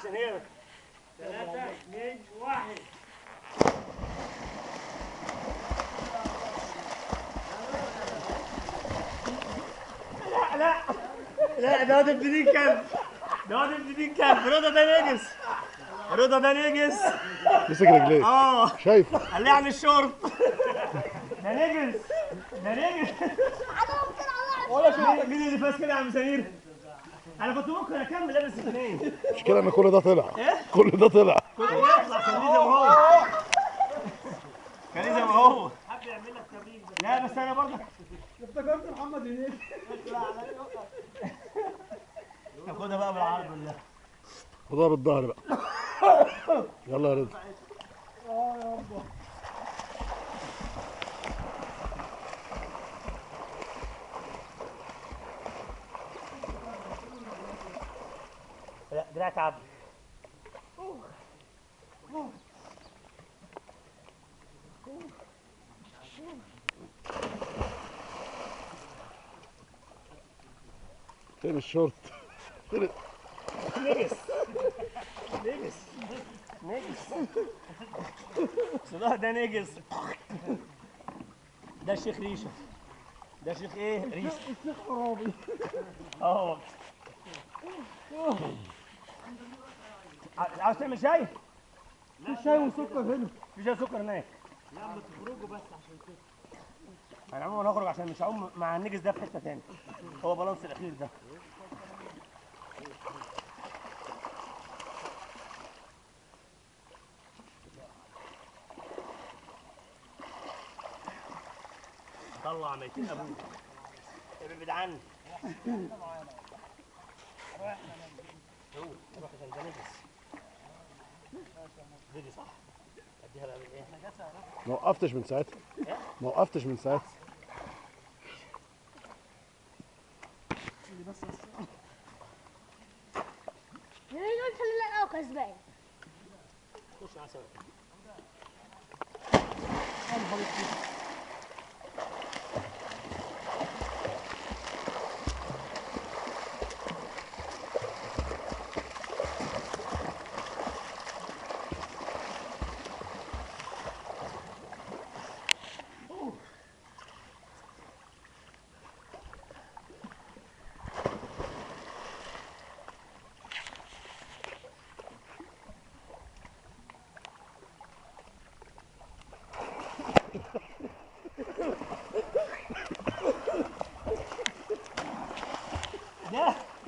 عشان هي 3 2 1. لا لا لا، ده واد ابن دين كلب، ده واد ابن دين كلب. رضا ده نجس، رضا ده نجس. مسك رجليه. شايفه. قال لي عن الشرب. ده نجس، ده نجس. ولا شو مين اللي فاز كده يا عم سمير؟ انا كنت ممكن اكمل لابس اثنين. المشكلة ان كل ده طلع. ايه؟ كل ده طلع. كل ده يطلع كان زي ما هو. كان زي ما هو. حد يعمل لك تمرين. لا بس انا برضه افتكرت محمد هنيدي. طب خدها بقى بالعرض ولا؟ خدها بالظهر بقى. يلا يا رضا. يابا. لا دراع تعب. فين الشورت؟ فين نجس نجس نجس. صلاح ده نجس. ده الشيخ ريشه. ده شيخ ايه؟ ريشه. الشيخ عرابي. اه. عاوز تعمل شاي؟ في شاي وسكر هنا. في شاي وسكر هناك. لا ما تخرجوا بس عشان كده. انا عموما هخرج عشان مش هقوم مع النجس ده في حته تاني. هو بالانس الاخير ده. طلع ميتين ابوك. ابعد عني. روح عشان ده نجس. دي صح. اديها بقى بالايه؟ ما وقفتش من ساعتها. ما وقفتش من ساعتها. لا كسبان. خش على سوا.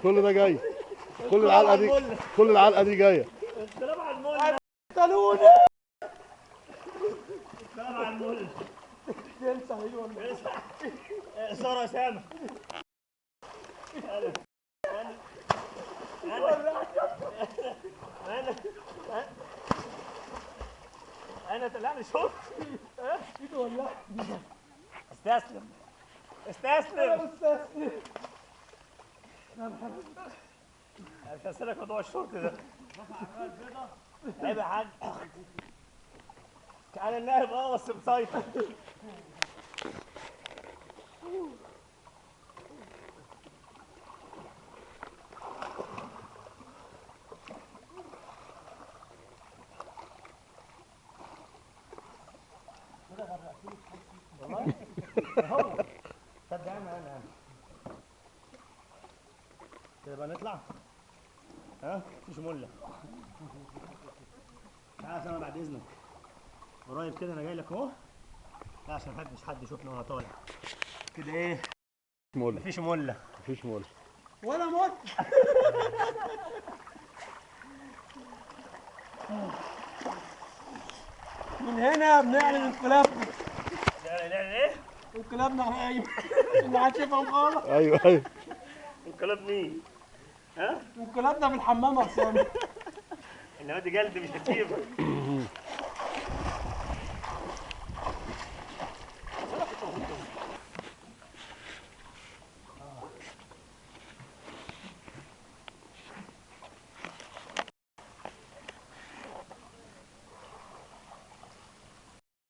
كل ده جاي. كل العلقه دي، كل العلقه دي جايه. السلام على المول. قتلوني. السلام على المول. تنسى ايوه. ساره اسامه. انا طلعني شوف. ايده ولا استسلم. استسلم. مش هسألك موضوع الشرطي ده. عيب يا حاج. كان النائب بس مسيطر. والله هو صدق انا كده بقى نطلع. ها مفيش مله. تعالى سما بعد اذنك قريب كده انا جاي لك اهو. لا عشان مش حد يشوفنا وانا طالع كده. ايه مله. مفيش مله. مفيش مله ولا موت. من هنا بنعلن انقلابنا. نعلن ايه؟ انقلابنا على ايمن. اللي محدش يفهم خالص. ايوه ايوه. انقلاب مين؟ ها؟ انقلابنا في الحمام يا حسام. انما دي جلد مش هتجيبها.